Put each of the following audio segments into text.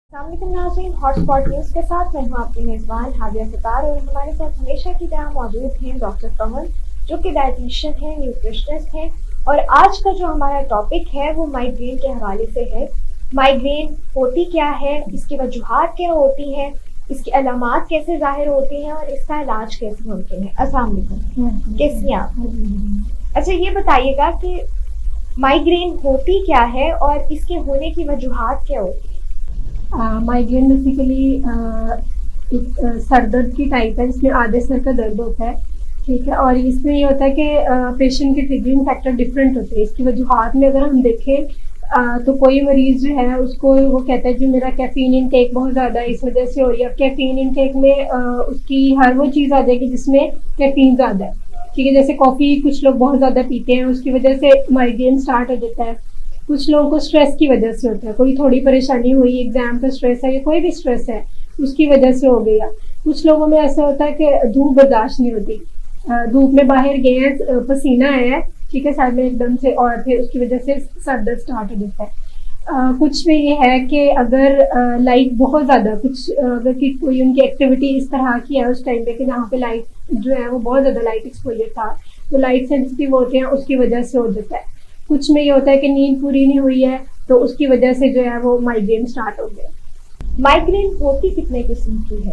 अस्सलामुअलैकुम नाज़रीन, hotspot news के साथ मैं हूँ आपकी मेज़बान हादिया सितार और हमारे साथ हमेशा की तरह मौजूद हैं डॉक्टर कमल, जो कि डाइटिशियन हैं, न्यूट्रिशनिस्ट हैं। और आज का जो हमारा टॉपिक है वो माइग्रेन के हवाले से है। माइग्रेन होती क्या है, इसकी वजूहात क्या होती हैं, इसकी अलामात कैसे ज़ाहिर होती हैं और इसका इलाज कैसे मुमकिन है। अस्सलाम वालेकुम, कैसी हैं आप? अच्छा, ये बताइएगा कि माइग्रेन होती क्या है और इसके होने की वजूहात क्या होती है? माइग्रेन बेसिकली एक सर दर्द की टाइप है, जिसमें आधे सर का दर्द होता है। ठीक है, और इसमें ये होता है कि पेशेंट के ट्रिगरिंग फैक्टर डिफरेंट होते हैं। इसकी वजूहात में अगर हम देखें तो कोई मरीज़ जो है उसको वो कहता है जी मेरा कैफ़ीन इनटेक बहुत ज़्यादा है, इस वजह से हो रही है। अब कैफ़ीन इनटेक में उसकी हर वो चीज़ आ जाएगी जिसमें कैफ़ीन ज़्यादा है। ठीक है, जैसे कॉफ़ी कुछ लोग बहुत ज़्यादा पीते हैं, उसकी वजह से माइग्रेन स्टार्ट हो जाता है। कुछ लोगों को स्ट्रेस की वजह से होता है, कोई थोड़ी परेशानी हुई, एग्जाम का स्ट्रेस है या कोई भी स्ट्रेस है उसकी वजह से हो गया। कुछ लोगों में ऐसा होता है कि धूप बर्दाश्त नहीं होती, धूप में बाहर गए हैं, पसीना है, ठीक है, सर में एकदम से, और फिर उसकी वजह से सर दर्द स्टार्ट हो जाता है। कुछ में ये है कि अगर लाइट बहुत ज़्यादा कुछ अगर की कोई उनकी एक्टिविटी इस तरह की है उस टाइम पे कि जहाँ पे लाइट जो है वो बहुत ज़्यादा लाइट एक्सपोजर था, तो लाइट सेंसिटिव होते हैं, उसकी वजह से हो जाता है। कुछ में ये होता है कि नींद पूरी नहीं हुई है, तो उसकी वजह से जो है वो माइग्रेन स्टार्ट हो गया। माइग्रेन होती कितने किस्म की है?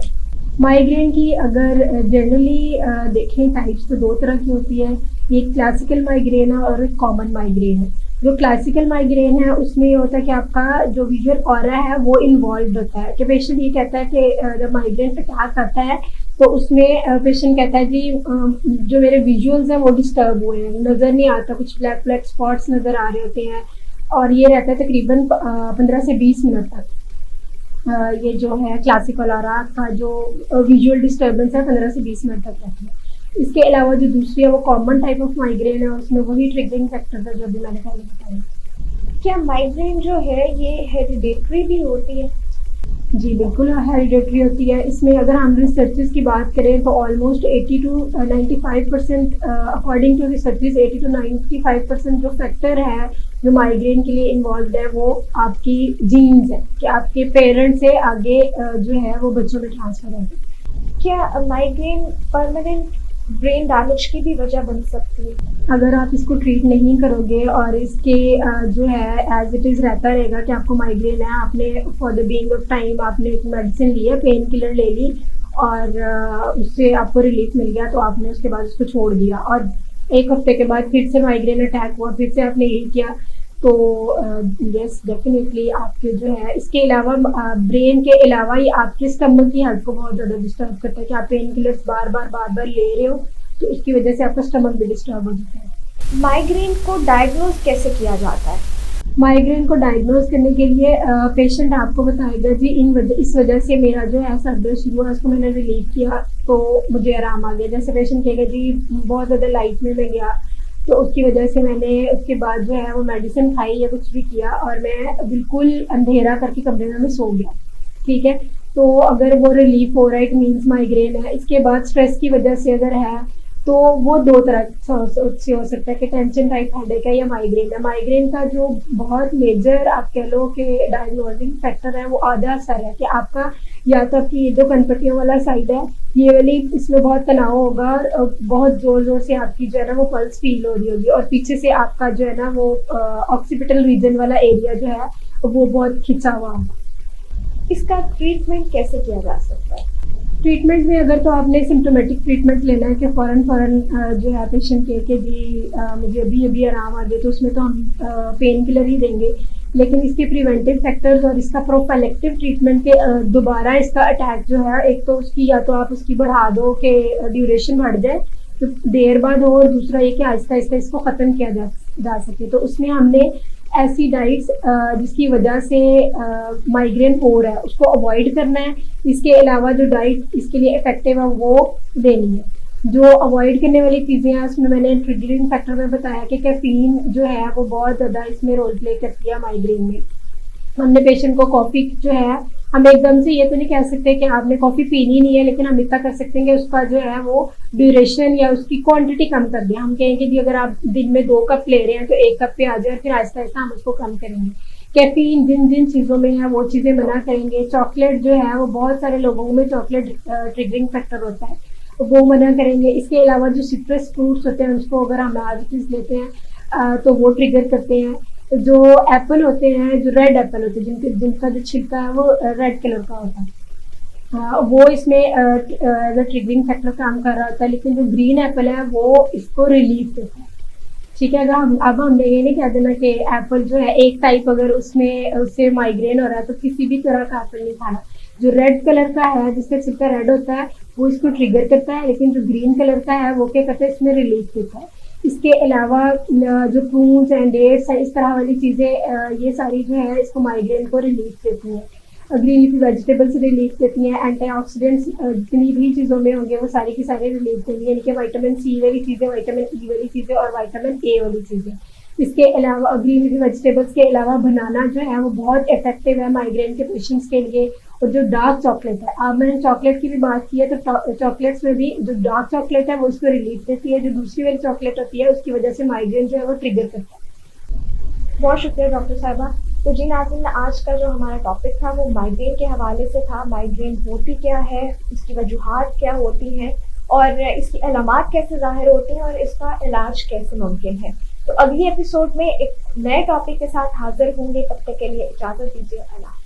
माइग्रेन की अगर जनरली देखें टाइप्स तो दो तरह की होती है। एक क्लासिकल माइग्रेन है और एक कॉमन माइग्रेन है। जो क्लासिकल माइग्रेन है उसमें ये होता है कि आपका जो विजुअल ऑरा है वो इन्वॉल्व होता है, कि पेशेंट ये कहता है कि जब माइग्रेन अटैक आता है तो उसमें पेशेंट कहता है जी जो मेरे विजुअल्स हैं वो डिस्टर्ब हुए हैं, नज़र नहीं आता, कुछ ब्लैक ब्लैक स्पॉट्स नज़र आ रहे होते हैं, और ये रहता है तकरीबन 15 से 20 मिनट तक। ये जो है क्लासिकल ऑरा का जो विजुअल डिस्टर्बेंस है 15 से 20 मिनट तक रहती है। इसके अलावा जो दूसरी है वो कॉमन टाइप ऑफ माइग्रेन है, उसमें वही ट्रिगरिंग फैक्टर था जो भी मैंने पहले बताया। क्या माइग्रेन जो है ये हेरिडेटरी भी होती है? जी बिल्कुल हेरिडेटरी होती है। इसमें अगर हम रिसर्चेस की बात करें तो almost 80 to 95% according to researches 80 to 95% जो फैक्टर है जो माइग्रेन के लिए इन्वॉल्व है वो आपकी जीन्स है, कि आपके पेरेंट्स से आगे जो है वो बच्चों में ट्रांसफर होती है। क्या माइग्रेन परमानेंट ब्रेन डैमेज की भी वजह बन सकती है? अगर आप इसको ट्रीट नहीं करोगे और इसके जो है एज इट इज़ रहता रहेगा कि आपको माइग्रेन है, आपने for the being of time आपने एक मेडिसिन ली है, पेन किलर ले ली और उससे आपको रिलीफ मिल गया, तो आपने उसके बाद उसको छोड़ दिया और एक हफ्ते के बाद फिर से माइग्रेन अटैक हुआ, फिर से आपने यही किया, तो यस डेफिनेटली आपके जो है इसके अलावा ब्रेन के अलावा ही आपके स्टमक की हेल्थ को बहुत ज़्यादा डिस्टर्ब करता है कि आप पेन किलर्स बार बार ले रहे हो, तो उसकी वजह से आपका स्टमक भी डिस्टर्ब हो जाता है। माइग्रेन को डायग्नोज कैसे किया जाता है? माइग्रेन को डायग्नोज करने के लिए पेशेंट आपको बताएगा जी इस वजह से मेरा जो है सर दर्द शुरू हुआ, उसको मैंने रिलीव किया तो मुझे आराम आ गया। जैसे पेशेंट कहेगा जी बहुत ज़्यादा लाइट में मैं गया, तो उसकी वजह से मैंने उसके बाद जो है वो मेडिसिन खाई या कुछ भी किया और मैं बिल्कुल अंधेरा करके कमरे में मैं सो गया। ठीक है, तो अगर वो रिलीफ हो रहा है इट मीन्स माइग्रेन है। इसके बाद स्ट्रेस की वजह से अगर है तो वो दो तरह से हो सकता है कि टेंशन टाइप हेडेक है या माइग्रेन है। माइग्रेन का जो बहुत मेजर आप कह लो कि डायग्नोजिंग फैक्टर है वो आधा असर है, कि आपका या तो आपकी ये जो कनपट्टियों वाला साइड है ये वाली, इसमें बहुत तनाव होगा और बहुत जोर जोर से आपकी जो है ना वो पल्स फील हो रही होगी, और पीछे से आपका जो है ना वो ऑक्सीपिटल रीजन वाला एरिया जो है वो बहुत खिंचा हुआ होगा। इसका ट्रीटमेंट कैसे किया जा सकता है? ट्रीटमेंट में अगर तो आपने सिम्टोमेटिक ट्रीटमेंट लेना है कि फ़ौरन जो है पेशेंट के जी मुझे अभी अभी आराम आ गया, तो उसमें तो हम पेन किलर ही देंगे। लेकिन इसके प्रिवेंटिव फैक्टर्स और इसका प्रोफाइलेक्टिव ट्रीटमेंट के दोबारा इसका अटैक जो है, एक तो उसकी या तो आप उसकी बढ़ा दो कि ड्यूरेशन बढ़ जाए तो देर बाद हो, और दूसरा ये कि आहिस्ता आहिस्ता इसको ख़त्म किया जा सके। तो उसमें हमने ऐसी डाइट्स जिसकी वजह से माइग्रेन हो रहा है उसको अवॉइड करना है। इसके अलावा जो डाइट इसके लिए इफेक्टिव है वो देनी है। जो अवॉइड करने वाली चीज़ें हैं उसमें मैंने ट्रिगरिंग फैक्टर में बताया कि कैफीन जो है वो बहुत ज़्यादा इसमें रोल प्ले करती है माइग्रेन में। हमने पेशेंट को कॉफ़ी जो है, हम एकदम से ये तो नहीं कह सकते कि आपने कॉफ़ी पीनी नहीं है, लेकिन हम इतना कर सकते हैं कि उसका जो है वो ड्यूरेशन या उसकी क्वांटिटी कम कर दें। हम कहेंगे कि अगर आप दिन में 2 कप ले रहे हैं तो 1 कप पे आ जाए और फिर आहिस्ता आहिस्ता हम उसको कम करेंगे। कैफीन जिन जिन चीज़ों में है वो चीज़ें मना करेंगे। चॉकलेट जो है वो बहुत सारे लोगों में चॉकलेट ट्रिगरिंग फैक्टर होता है, तो वो मना करेंगे। इसके अलावा जो सिट्रस फ्रूट्स होते हैं उसको अगर हम एज चीज़ लेते हैं तो वो ट्रिगर करते हैं। जो एप्पल होते हैं, जो रेड एप्पल होते हैं जिनका जो छिलका है वो रेड कलर का होता है, वो इसमें एज अ ट्रिगरिंग फैक्टर काम कर रहा होता है। लेकिन जो ग्रीन एप्पल है वो इसको रिलीफ देता है। ठीक है, अब हमने ये नहीं कह देना कि एप्पल जो है एक टाइप अगर उसमें उससे माइग्रेन हो रहा है तो किसी भी तरह का एप्पल नहीं खाना। जो रेड कलर का है जिसका छिलका रेड होता है वो इसको ट्रिगर करता है, लेकिन जो ग्रीन कलर का है वो क्या करता है, इसमें रिलीफ देता है। इसके अलावा जो फ्रूट्स एंड डेट्स है, इस तरह वाली चीज़ें ये सारी जो है इसको माइग्रेन को रिलीफ देती हैं। ग्रीन लीफी वेजिटेबल्स रिलीफ देती हैं। एंटीऑक्सीडेंट्स जितनी भी चीज़ों में होंगे वो सारी की सारी रिलीफ देंगी, यानी कि विटामिन सी वाली चीज़ें, विटामिन ई वाली चीज़ें और विटामिन ए वाली चीज़ें। इसके अलावा ग्रीन लीफी वेजिटेबल्स के अलावा बनाना जो है वो बहुत इफेक्टिव है माइग्रेन के पेशेंट्स के लिए। और जो डार्क चॉकलेट है, अब मैंने चॉकलेट की भी बात की है, तो चॉकलेट्स में भी जो डार्क चॉकलेट है वो उसको रिलीफ देती है। जो दूसरी वाली चॉकलेट होती है उसकी वजह से माइग्रेन जो है वो ट्रिगर करता है। बहुत शुक्रिया डॉक्टर साहिबा। तो जी नाज़रीन, आज का जो हमारा टॉपिक था वो माइग्रेन के हवाले से था। माइग्रेन होती क्या है, इसकी वजूहात क्या होती हैं और इसकी अलामात कैसे ज़ाहिर होती हैं और इसका इलाज कैसे मुमकिन है। तो अगली एपिसोड में एक नए टॉपिक के साथ हाजिर होंगे, तब तक के लिए इजाज़त दीजिए। अल्लाह।